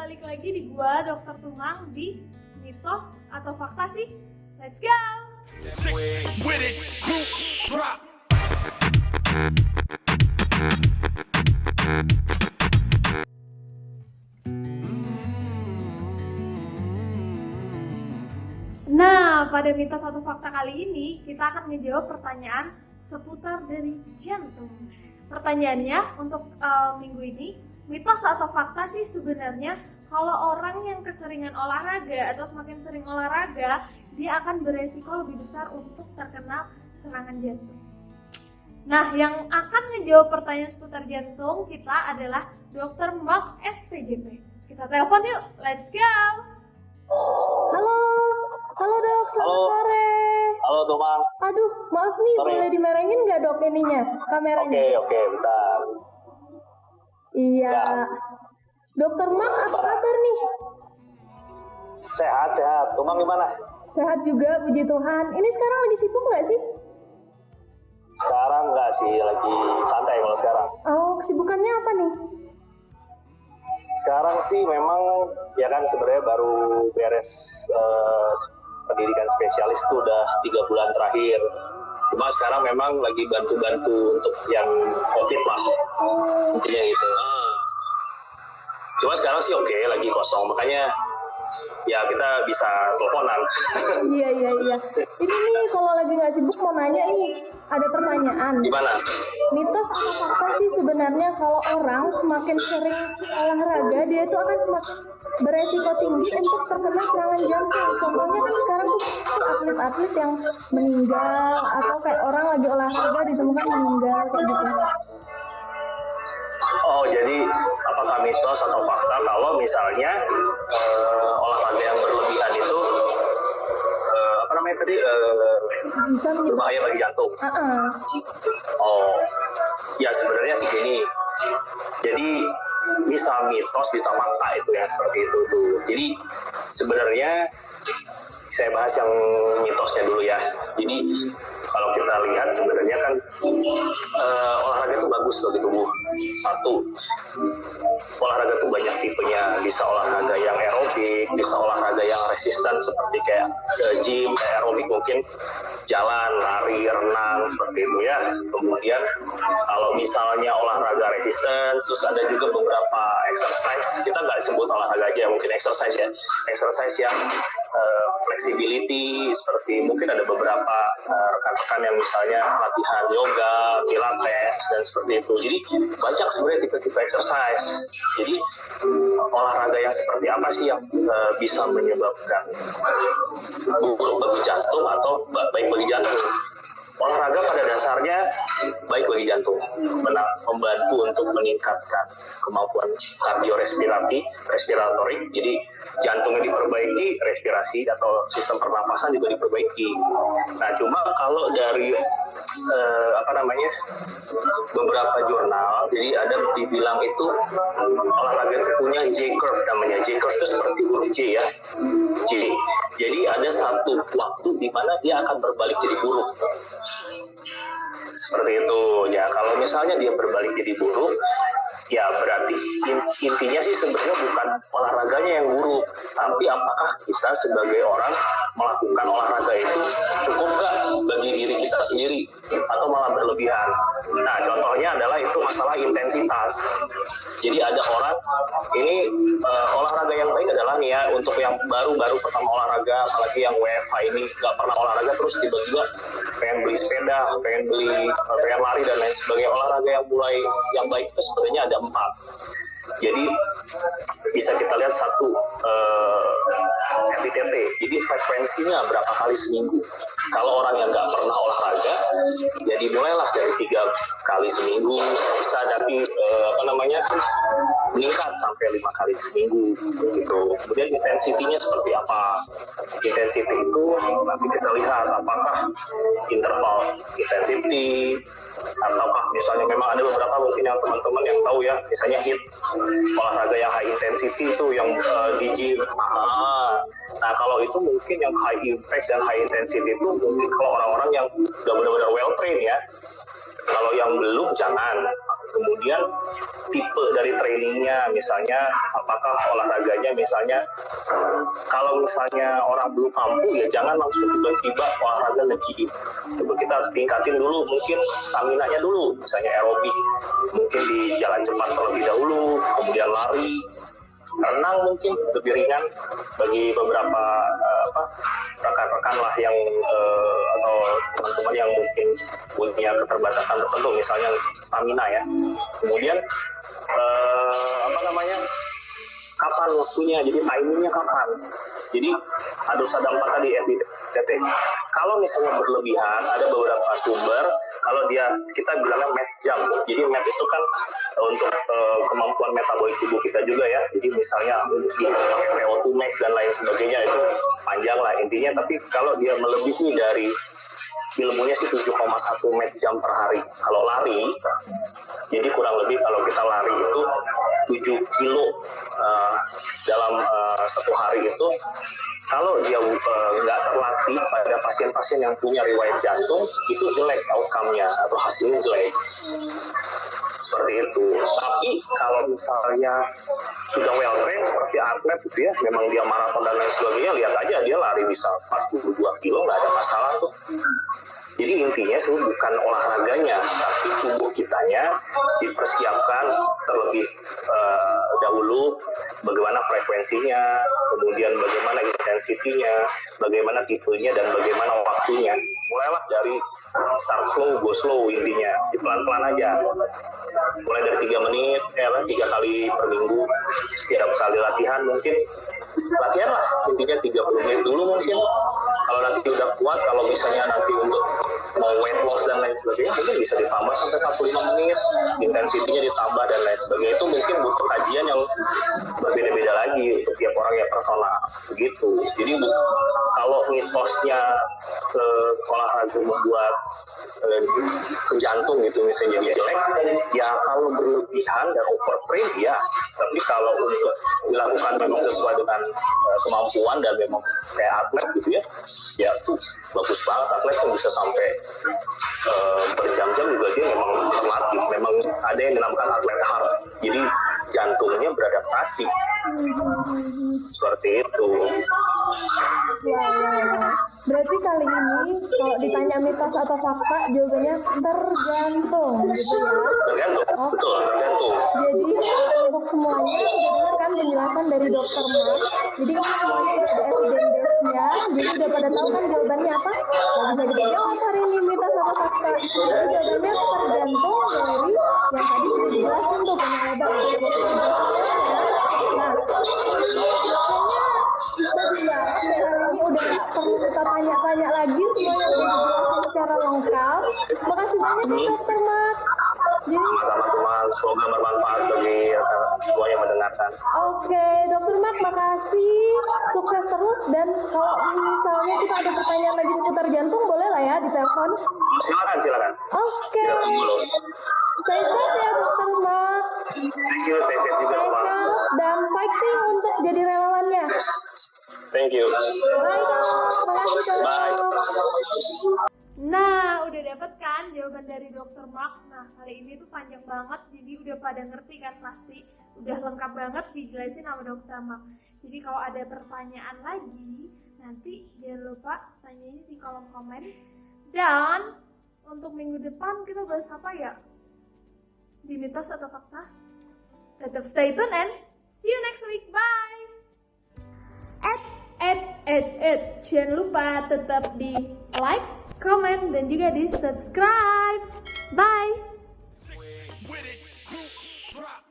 balik lagi di gua Dokter Tumang di Mitos atau Fakta sih? Let's go! With it, group drop. Nah, pada Mitos atau Fakta kali ini kita akan menjawab pertanyaan seputar dari jantung. Pertanyaannya untuk minggu ini, mitos atau fakta sih sebenarnya kalau orang yang keseringan olahraga atau semakin sering olahraga, dia akan beresiko lebih besar untuk terkena serangan jantung. Nah, yang akan menjawab pertanyaan seputar jantung kita adalah Dr. Mark SPJP. Kita telepon yuk, let's go! Halo dok, selamat sore. Halo Tumang. Aduh, maaf nih, Sorry. boleh dimerengin nggak dok ininya, kameranya? Oke, bentar. Iya. Ya. Dokter Mark, apa kabar nih? Sehat. Tumang gimana? Sehat juga, puji Tuhan. Ini sekarang lagi sibuk nggak sih? Sekarang enggak sih, lagi santai kalau sekarang. Oh, kesibukannya apa nih? Sekarang sih memang ya kan sebenarnya baru beres pendidikan spesialis tuh udah 3 bulan terakhir. Cuma sekarang memang lagi bantu-bantu untuk yang COVID lah. Intinya gitu. Cuma sekarang sih oke, lagi kosong. Makanya ya kita bisa teleponan. Iya. Ini nih, kalau lagi nggak sibuk mau nanya nih, ada pertanyaan. Gimana? Mitos atau fakta sih sebenarnya kalau orang semakin sering olahraga, dia itu akan semakin beresiko tinggi untuk terkena serangan jantung. Contohnya kan sekarang tuh atlet-atlet yang meninggal atau kayak orang lagi olahraga ditemukan meninggal kayak gitu. Oh, jadi apakah mitos atau fakta kalau misalnya olahraga yang berlebihan itu apa namanya tadi Bisa berbahaya bagi jantung? Oh, ya sebenarnya sih gini. Jadi bisa mitos, bisa fakta itu ya seperti itu tuh. Jadi sebenarnya saya bahas yang mitosnya dulu ya. Jadi kalau kita lihat sebenarnya kan olahraga itu bagus bagi tubuh. Satu, olahraga itu banyak tipenya. Bisa olahraga yang aerobik, bisa olahraga yang resisten seperti kayak gym, kayak aerobik mungkin jalan, lari, renang seperti itu ya. Kemudian kalau misalnya olahraga resisten, terus ada juga beberapa exercise. Kita nggak sebut olahraga aja, mungkin exercise ya. Exercise yang flexibility, seperti mungkin ada beberapa rekan-rekan yang misalnya latihan yoga, pilates, dan seperti itu. Jadi banyak sebenarnya tipe-tipe exercise. Jadi olahraga yang seperti apa sih yang bisa menyebabkan buruk bagi jantung atau baik bagi jantung? Olahraga pada dasarnya baik bagi jantung, membantu untuk meningkatkan kemampuan respiratorik, jadi jantungnya diperbaiki, respirasi atau sistem pernapasan juga diperbaiki. Nah, cuma kalau dari beberapa jurnal, jadi ada dibilang itu olahraga itu punya J curve namanya. J curve itu seperti huruf J ya. Jadi ada satu waktu di mana dia akan berbalik jadi buruk. Seperti itu ya. Kalau misalnya dia berbalik jadi buruk, ya berarti intinya sih sebenarnya bukan olahraganya yang buruk, tapi apakah kita sebagai orang melakukan olahraga itu cukup nggak bagi diri kita sendiri atau malah berlebihan. Nah, contohnya adalah itu masalah intensitas. Jadi ada orang ini olahraga yang baik adalah nih ya, untuk yang baru pertama olahraga, apalagi yang WFH ini nggak pernah olahraga terus tiba-tiba pengen beli sepeda, pengen lari dan lain sebagainya. Olahraga yang baik itu sebenarnya ada 4. Jadi bisa kita lihat satu FITT, jadi frekuensinya berapa kali seminggu. Kalau orang yang nggak pernah olahraga, ya dimulailah dari 3 kali seminggu, bisa dari meningkat sampai 5 kali seminggu gitu. Kemudian intensitinya seperti apa? Intensity itu nanti kita lihat apakah interval intensity, ataukah misalnya memang ada beberapa mungkin yang teman-teman yang tahu ya, misalnya HIIT, olahraga yang high intensity itu yang di gym. Nah, kalau itu mungkin yang high impact dan high intensity itu mungkin kalau orang-orang yang udah benar-benar well trained ya. Kalau yang belum jangan. Kemudian tipe dari trainingnya, misalnya apakah olahraganya, misalnya kalau misalnya orang belum mampu ya jangan langsung tiba-tiba olahraga nge-gym. Coba kita harus tingkatin dulu, mungkin stamina-nya dulu, misalnya aerobik, mungkin di jalan cepat terlebih dahulu, kemudian lari, renang mungkin lebih ringan bagi beberapa rekan-rekan lah yang atau teman-teman yang mungkin punya keterbatasan tertentu, misalnya stamina ya. Kemudian kapan waktunya, jadi timingnya kapan. Jadi harus ada 4 tadi FDT. Kalau misalnya berlebihan, ada beberapa sumber, kalau kita bilangnya MET jam. Jadi MET itu kan untuk kemampuan metabolik tubuh kita juga ya. Jadi misalnya pakai VO2 max dan lain sebagainya, itu panjang lah intinya. Tapi kalau dia melebihi dari ilmunya sih 7,1 MET jam per hari. Kalau lari, jadi kurang lebih kalau kita lari itu 7 kilo dalam satu hari itu, kalau dia nggak terlatih pada pasien-pasien yang punya riwayat jantung, itu jelek outcome-nya atau hasilnya jelek. Seperti itu. Tapi kalau misalnya sudah well trained seperti atlet gitu ya, memang dia maraton dan lain sebagainya, lihat aja dia lari bisa 42 kilo, nggak ada masalah tuh. Jadi intinya sih bukan olahraganya, tapi tubuh kitanya dipersiapkan terlebih dahulu, bagaimana frekuensinya, kemudian bagaimana intensitinya, bagaimana tipenya, dan bagaimana waktunya. Mulailah dari start slow, go slow intinya, pelan-pelan aja. Mulai dari 3 menit, 3 kali per minggu, setiap kali latihan mungkin. Latihan lah, intinya 30 menit dulu mungkin. Kalau nanti udah kuat, kalau misalnya nanti untuk mau weight loss dan lain sebagainya, mungkin bisa ditambah sampai 45 menit, intensitinya ditambah dan lain sebagainya. Itu mungkin butuh kajian yang berbeda-beda lagi untuk tiap orang yang personal, begitu. Jadi kalau mitosnya olahraga membuat ke jantung gitu misalnya jadi jelek, ya kalau berlebihan dan overtrain ya. Tapi kalau untuk dilakukan memang sesuai dengan kemampuan dan memang kayak atlet gitu ya tuh bagus banget. Atlet yang bisa sampai berjam-jam juga dia memang terlatih. Memang ada yang dinamakan atlet heart, jadi jantungnya beradaptasi seperti itu. Wow. Berarti kali ini kalau ditanya mitos atau fakta, jawabannya tergantung gitu ya. Tergantung, betul, tergantung. Jadi untuk semuanya sudah dengar kan penjelasan dari Dokter Mark. Jadi ini semuanya udah ada evidence-nya. Jadi udah pada tahu kan jawabannya apa? Nggak bisa kita jawab hari ini mitos atau fakta. Jadi jawabannya tergantung dari yang tadi sudah dijelasin tuh penyebab Nah, kita juga hari ini udah nggak perlu kita tanya-tanya lagi, semuanya udah dijelasin secara lengkap. Makasih banyak ya Dokter Mark. Jadi Sama-sama teman, semoga bermanfaat bagi semua yang mendengarkan. Oke, Dokter Mark, makasih. Sukses terus, dan kalau misalnya kita ada pertanyaan lagi seputar jantung, boleh lah ya ditelepon. Silakan. Oke. Kita tunggu dulu. Stay safe ya Dokter Mark. Thank you, stay safe juga, Stay Pak. safe dan fighting untuk jadi relawannya. Thank you. Bye Dok. Makasih Dok. Bye. Nah, udah dapet kan jawaban dari Dokter Mark. Nah, kali ini tuh panjang banget, jadi udah pada ngerti kan pasti. Udah lengkap banget dijelasin sama Dokter Mark. Jadi kalau ada pertanyaan lagi, nanti jangan lupa tanyanya di kolom komen. Dan untuk minggu depan kita bahas apa ya? Di mitos atau fakta? Tetap stay tune and see you next week. Bye! Jangan lupa tetap di like, comment, dan juga di subscribe. Bye! With it, group drop.